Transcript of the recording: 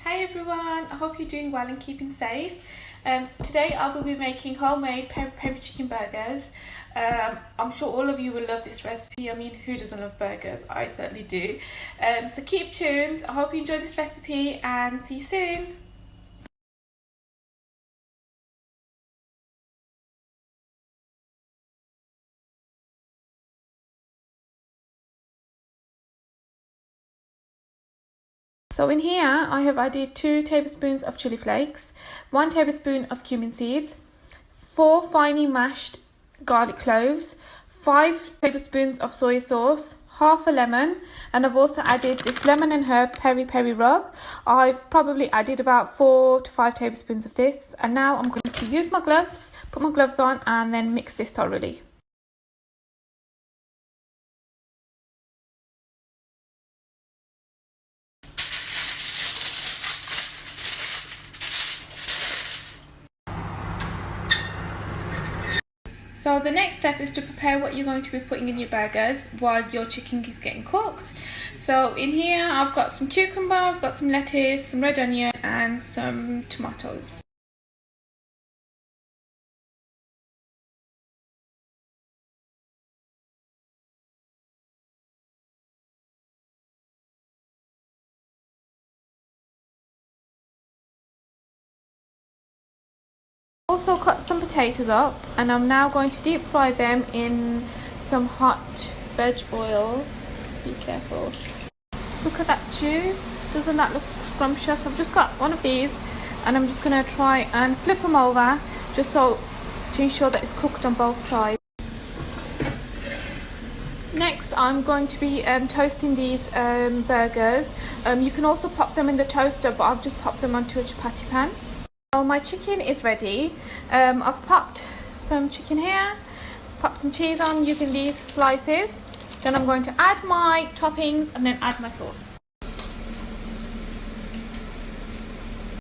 Hi everyone, I hope you're doing well and keeping safe. So today I will be making homemade peri peri chicken burgers. I'm sure all of you will love this recipe. I mean, who doesn't love burgers? I certainly do. So keep tuned. I hope you enjoy this recipe and see you soon. So in here I have added 2 tablespoons of chili flakes, 1 tablespoon of cumin seeds, 4 finely mashed garlic cloves, 5 tablespoons of soy sauce, half a lemon, and I've also added this lemon and herb peri peri rub. I've probably added about 4 to 5 tablespoons of this, and now I'm going to use my gloves, put my gloves on, and then mix this thoroughly. So the next step is to prepare what you're going to be putting in your burgers while your chicken is getting cooked. So in here I've got some cucumber, I've got some lettuce, some red onion and some tomatoes. Also cut some potatoes up, and I'm now going to deep fry them in some hot veg oil. Be careful. Look at that juice. Doesn't that look scrumptious? I've just got one of these and I'm just going to try and flip them over just so to ensure that it's cooked on both sides. Next I'm going to be toasting these burgers. You can also pop them in the toaster, but I've just popped them onto a chapati pan. So my chicken is ready. I've popped some chicken here, popped some cheese on using these slices. Then I'm going to add my toppings and then add my sauce.